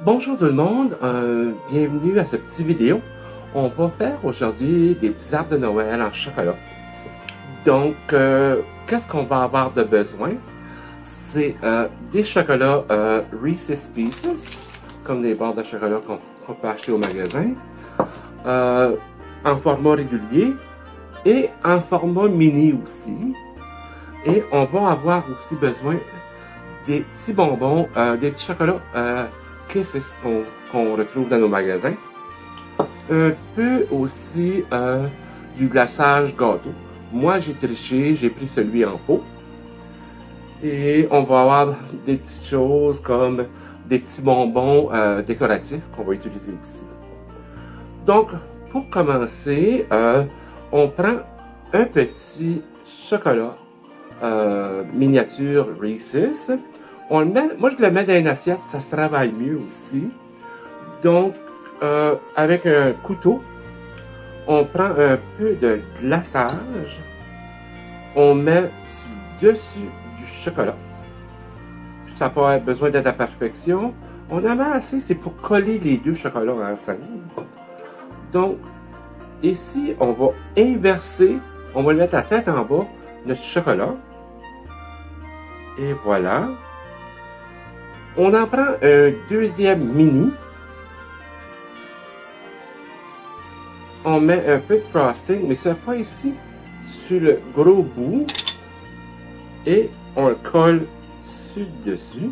Bonjour tout le monde, bienvenue à cette petite vidéo. On va faire aujourd'hui des petits arbres de Noël en chocolat. Donc, qu'est-ce qu'on va avoir de besoin? C'est des chocolats Reese's Pieces, comme des barres de chocolat qu'on peut acheter au magasin, en format régulier et en format mini aussi. Et on va avoir aussi besoin des petits bonbons, des petits chocolats Kisses qu'on retrouve dans nos magasins. Un peu aussi du glaçage gâteau. Moi, j'ai triché, j'ai pris celui en pot. Et on va avoir des petites choses comme des petits bonbons décoratifs qu'on va utiliser ici. Donc, pour commencer, on prend un petit chocolat miniature Reese's. On le met, moi, je le mets dans une assiette, ça se travaille mieux aussi. Donc, avec un couteau, on prend un peu de glaçage, on met dessus du chocolat. Ça n'a pas besoin d'être à perfection. On en met assez, c'est pour coller les deux chocolats ensemble. Donc, ici, on va inverser, on va le mettre la tête en bas, notre chocolat. Et voilà. On en prend un deuxième mini. On met un peu de frosting, mais cette fois ici, sur le gros bout. Et on le colle sur le dessus.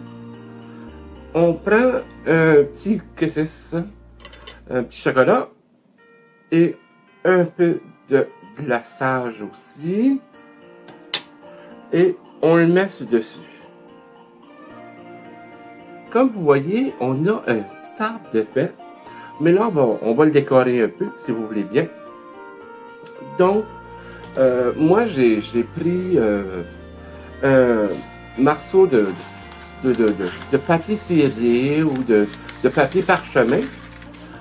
On prend un petit Kisses, un petit chocolat. Et un peu de glaçage aussi. Et on le met sur dessus. Comme vous voyez, on a un petit arbre de fait. Mais là, on va le décorer un peu, si vous voulez bien. Donc, moi, j'ai pris un morceau de papier ciré ou de papier parchemin.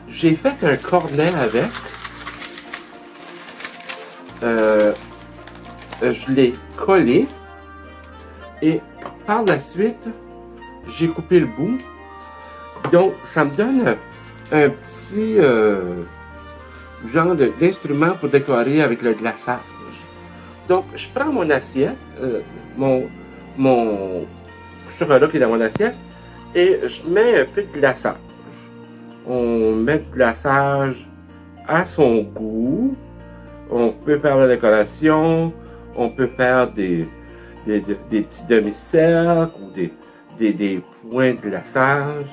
J'ai fait un cornet avec. Je l'ai collé. Et par la suite, j'ai coupé le bout. Donc, ça me donne un petit genre d'instrument pour décorer avec le glaçage. Donc, je prends mon assiette, mon chocolat qui est dans mon assiette, et je mets un peu de glaçage. On met du glaçage à son goût. On peut faire la décoration, on peut faire des petits demi-cercles ou des points de glaçage.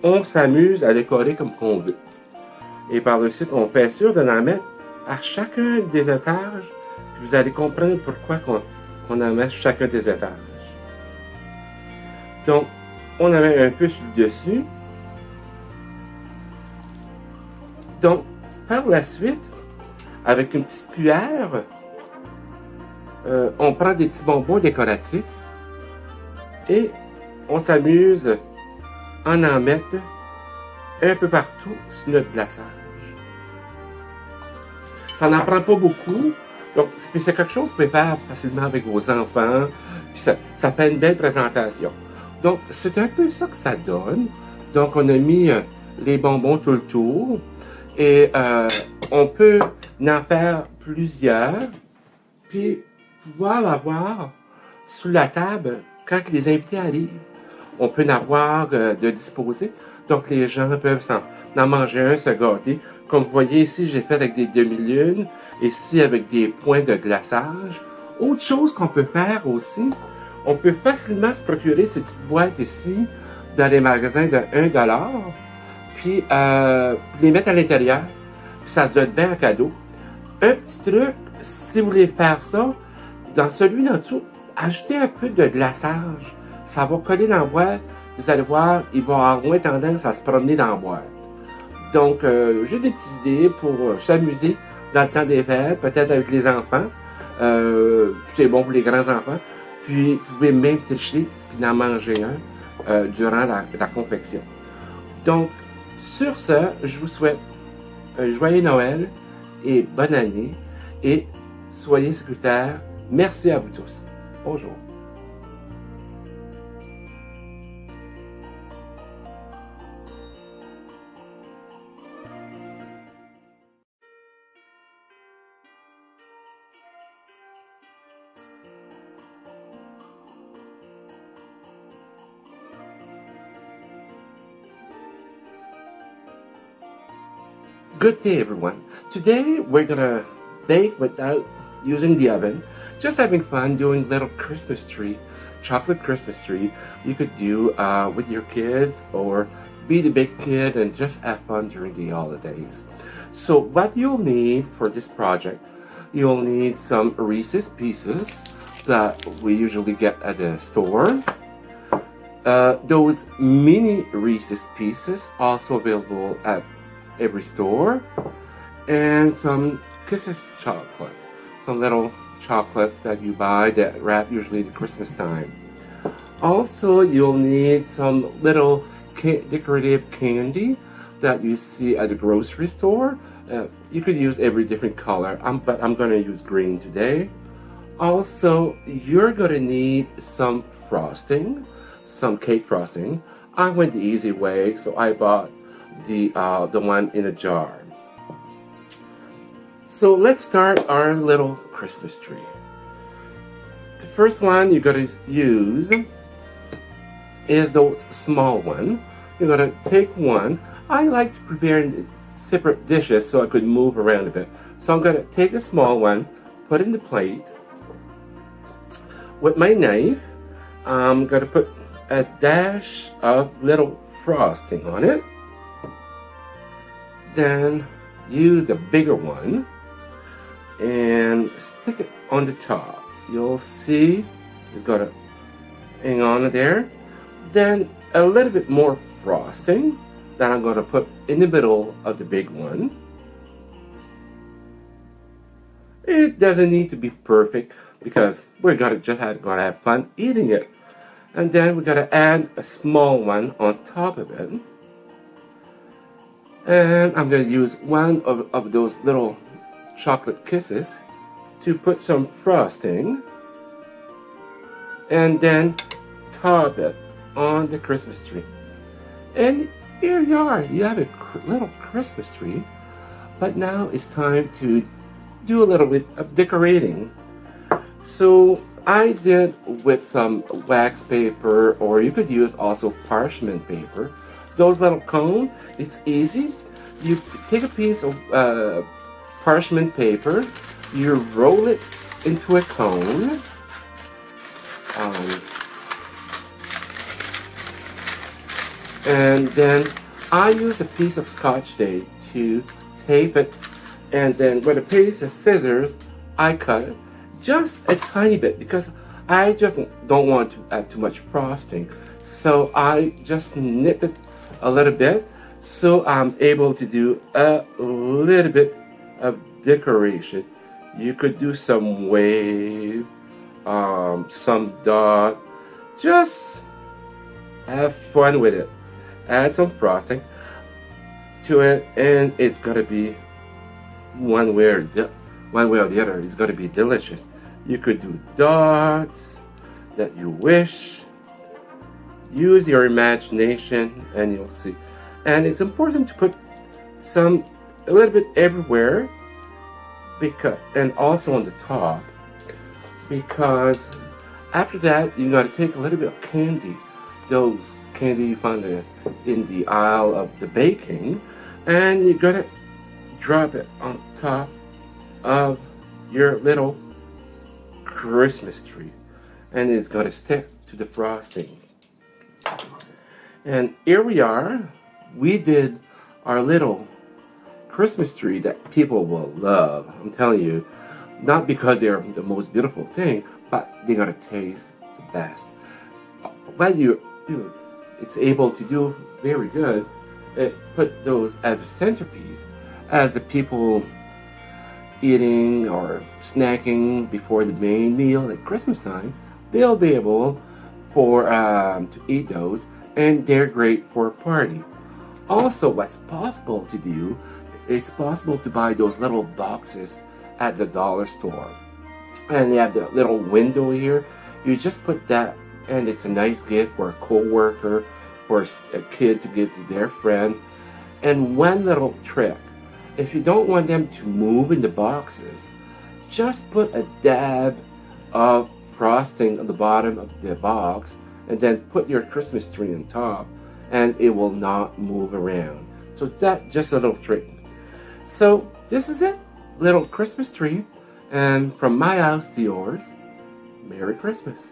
On s'amuse à décorer comme on veut. Et par le suite, on fait sûr de en mettre à chacun des étages. Puis vous allez comprendre pourquoi qu'on en met chacun des étages. Donc, on en met un peu sur le dessus. Donc, par la suite, avec une petite cuillère, on prend des petits bonbons décoratifs et on s'amuse à en mettre un peu partout sur notre glaçage. Ça n'en prend pas beaucoup, donc c'est quelque chose que vous pouvez faire facilement avec vos enfants, puis ça fait une belle présentation. Donc c'est un peu ça que ça donne. Donc on a mis les bonbons tout le tour et on peut en faire plusieurs, puis pouvoir l'avoir sous la table quand les invités arrivent. On peut en avoir de disposer, donc les gens peuvent en manger un, se gâter. Comme vous voyez ici, j'ai fait avec des demi-lunes, ici avec des points de glaçage. Autre chose qu'on peut faire aussi, on peut facilement se procurer ces petites boîtes ici dans les magasins de 1$, puis les mettre à l'intérieur, puis ça se donne bien un cadeau. Un petit truc, si vous voulez faire ça, dans celui d'en dessous, ajoutez un peu de glaçage. Ça va coller dans la boîte. Vous allez voir, il va avoir moins tendance à se promener dans la boîte. Donc, j'ai des petites idées pour s'amuser dans le temps des fêtes, peut-être avec les enfants. C'est bon pour les grands-enfants. Puis, vous pouvez même tricher puis en manger un durant la confection. Donc, sur ce, je vous souhaite un joyeux Noël et bonne année. Et soyez sécuritaires. Merci à vous tous. Bonjour. Good day, everyone. Today we're gonna bake without using the oven. Just having fun doing little Christmas tree, chocolate Christmas tree. You could do with your kids or be the big kid and just have fun during the holidays. So what you'll need for this project, you'll need some Reese's Pieces that we usually get at the store. Those mini Reese's Pieces also available at every store, and some Kisses chocolate, some little chocolate that you buy that wrap usually at Christmas time. Also, you'll need some little decorative candy that you see at the grocery store. You could use every different color, but I'm going to use green today. Also, you're going to need some frosting, some cake frosting. I went the easy way, so I bought the one in a jar. So let's start our little Christmas tree. The first one you're going to use is the small one. You're going to take one. I like to prepare in separate dishes so I could move around a bit. So I'm going to take the small one, put it in the plate. With my knife, I'm going to put a dash of little frosting on it. Then use the bigger one and stick it on the top. You'll see it's got a hang on there. Then a little bit more frosting that I'm going to put in the middle of the big one. It doesn't need to be perfect because we're gonna have fun eating it. And then we're gonna add a small one on top of it. And I'm going to use one of those little chocolate kisses to put some frosting. And then top it on the Christmas tree. And here you are. You have a little Christmas tree. But now it's time to do a little bit of decorating. So I did with some wax paper, or you could use also parchment paper. Those little cones, it's easy. You take a piece of parchment paper, you roll it into a cone. And then I use a piece of Scotch tape to tape it. And then with a piece of scissors, I cut it just a tiny bit because I just don't want to add too much frosting. So I just nip it a little bit so I'm able to do a little bit of decoration. You could do some wave, some dot, just have fun with it. Add some frosting to it and it's gonna be one way or the other, it's gonna be delicious. You could do dots that you wish. Use your imagination and you'll see. And it's important to put a little bit everywhere, and also on the top, because after that you gotta take a little bit of candy, those candy you find in the aisle of the baking, and you gotta drop it on top of your little Christmas tree, and it's gonna stick to the frosting. And here we are. We did our little Christmas tree that people will love. I'm telling you, not because they're the most beautiful thing, but they're gonna taste the best. But it's able to do very good. Put those as a centerpiece, as the people eating or snacking before the main meal at Christmas time, they'll be able to eat those, and they're great for a party. Also, what's possible to do, it's possible to buy those little boxes at the dollar store. And you have the little window here. You just put that, and it's a nice gift for a co-worker, for a kid to give to their friend. And one little trick, if you don't want them to move in the boxes, just put a dab of frosting on the bottom of the box, and then put your Christmas tree on top, and it will not move around. So that's just a little trick. So this is it, little Christmas tree, and from my house to yours, Merry Christmas.